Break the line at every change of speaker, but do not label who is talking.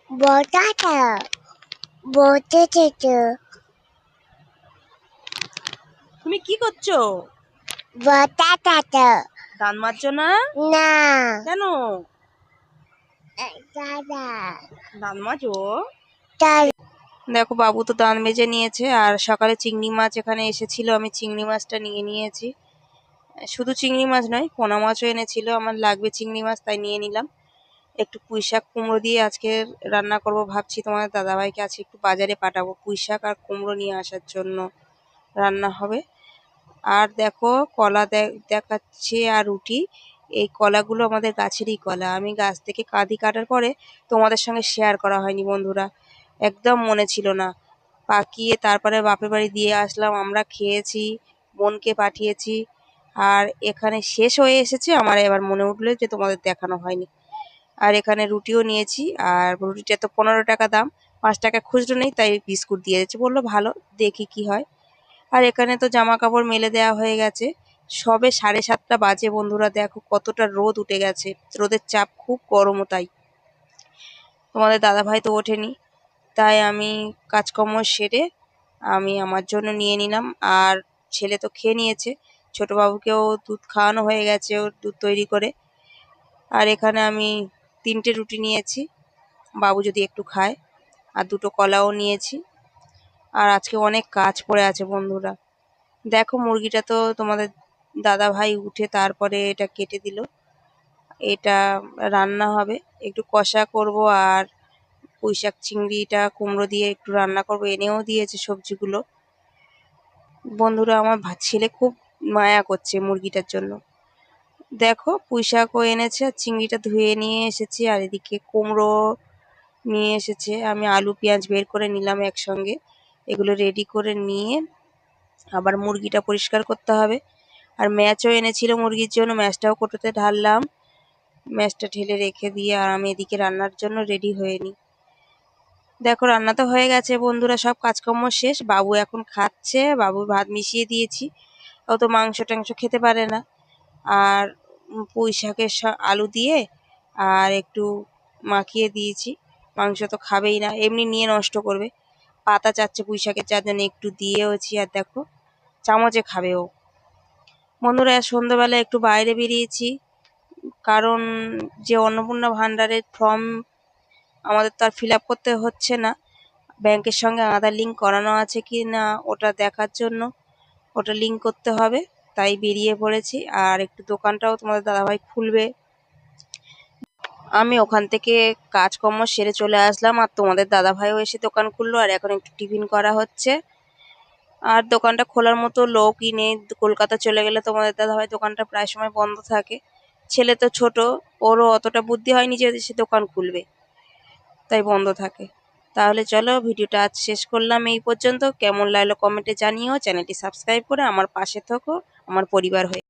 বটাটা বটেছে
তুমি কি করছো?
বটাটা
দান মাজছো না?
না
কেন?
দাদা
দান মাজো।
তার
দেখো বাবু তো দান মেজে নিয়েছে, আর সকালে চিংড়ি মাছ এখানে এসেছিল, আমি চিংড়ি মাছটা নিয়ে নিয়েছি। শুধু চিংড়ি মাছ নয়, পোনা মাছও এনেছিল, আমার লাগবে চিংড়ি মাছ তাই নিয়ে নিলাম। একটু পুঁই শাক কুমড়ো দিয়ে আজকে রান্না করব ভাবছি। তোমাদের দাদাভাইকে আজকে একটু বাজারে পাঠাবো পুঁই শাক আর কুমড়ো নিয়ে আসার জন্য, রান্না হবে। আর দেখো কলা দেখাচ্ছে আর রুটি। এই কলাগুলো আমাদের গাছেরই কলা, আমি গাছ থেকে কাঁদি কাটার পরে তোমাদের সঙ্গে শেয়ার করা হয়নি বন্ধুরা, একদম মনে ছিল না। পাকিয়ে তারপরে বাপের বাড়ি দিয়ে আসলাম, আমরা খেয়েছি, বোনকে পাঠিয়েছি। আর এখানে শেষ হয়ে এসেছে, আমার এবার মনে উঠলো যে তোমাদের দেখানো হয়নি। আর এখানে রুটিও নিয়েছি, আর রুটিটা তো 15 টাকা দাম, 5 টাকা খুচরো নেই, তাই বিস্কুট দিয়ে দিয়েছে, বললো ভালো, দেখি কি হয়। আর এখানে তো জামা কাপড় মেলে দেওয়া হয়ে গেছে, সবে 7:30 বাজে বন্ধুরা, দেখো কতটা রোদ উঠে গেছে, রোদের চাপ খুব গরমও তাই। তোমাদের দাদাভাই তো ওঠেনি, তাই আমি কাজকর্ম সেরে আমি আমার জন্য নিয়ে নিলাম। আর ছেলে তো খেয়ে নিয়েছে, ছোট বাবুকেও দুধ খাওয়ানো হয়ে গেছে, ওর দুধ তৈরি করে। আর এখানে আমি 3টে রুটি নিয়েছি, বাবু যদি একটু খায়, আর 2টো কলাও নিয়েছি। আর আজকে অনেক কাজ পড়ে আছে বন্ধুরা। দেখো মুরগিটা তো তোমাদের দাদা ভাই উঠে তারপরে এটা কেটে দিল, এটা রান্না হবে, একটু কষা করব। আর পুঁইশাক চিংড়িটা কুমড়ো দিয়ে একটু রান্না করব, এনেও দিয়েছে সবজিগুলো। বন্ধুরা আমার ছেলে খুব মায়া করছে মুরগিটার জন্য। দেখো পুঁইশাকও এনেছে আর চিংড়িটা ধুয়ে নিয়ে এসেছি, আর এদিকে কুমড়ো নিয়ে এসেছে, আমি আলু পেঁয়াজ বের করে নিলাম একসঙ্গে, এগুলো রেডি করে নিয়ে আবার মুরগিটা পরিষ্কার করতে হবে। আর ম্যাচও এনেছিল মুরগির জন্য, ম্যাচটাও কোটোতে ঢাললাম, ম্যাচটা ঢেলে রেখে দিয়ে আর আমি এদিকে রান্নার জন্য রেডি হয়ে নিই। দেখো রান্না তো হয়ে গেছে বন্ধুরা, সব কাজকর্ম শেষ, বাবু এখন খাচ্ছে, বাবুর ভাত মিশিয়ে দিয়েছি, ও তো মাংস টাংস খেতে পারে না। আর পুঁই শাকের আলু দিয়ে আর একটু মাখিয়ে দিয়েছি, মাংস তো খাবেই না, এমনি নিয়ে নষ্ট করবে, পাতা চাচ্ছে পুঁই শাকের, যার জন্য একটু দিয়েওছি। আর দেখো চামচে খাবে ও। বন্ধুরা সন্ধ্যাবেলা একটু বাইরে বেরিয়েছি, কারণ যে অন্নপূর্ণা ভান্ডারের ফর্ম আমাদের তো আর ফিল আপ করতে হচ্ছে না, ব্যাংকের সঙ্গে আধার লিঙ্ক করানো আছে কি না ওটা দেখার জন্য, ওটা লিঙ্ক করতে হবে, তাই বেরিয়ে পড়েছি। আর একটু দোকানটাও তোমাদের দাদাভাই খুলবে, আমি ওখান থেকে কাজকর্ম সেরে চলে আসলাম, আর তোমাদের দাদাভাইও এসে দোকান খুললো, আর এখন একটু টিফিন করা হচ্ছে। আর দোকানটা খোলার মতো লোকই নেই, কলকাতা চলে গেলে তোমাদের দাদাভাই দোকানটা প্রায় সময় বন্ধ থাকে। ছেলে তো ছোট, ওরও অতটা বুদ্ধি হয়নি যে সে দোকান খুলবে, তাই বন্ধ থাকে। তাহলে চলো ভিডিওটা আজ শেষ করলাম এই পর্যন্ত, কেমন লাগলো কমেন্টে জানিও, চ্যানেলটি সাবস্ক্রাইব করে আমার পাশে থাকো আমার পরিবার হয়ে।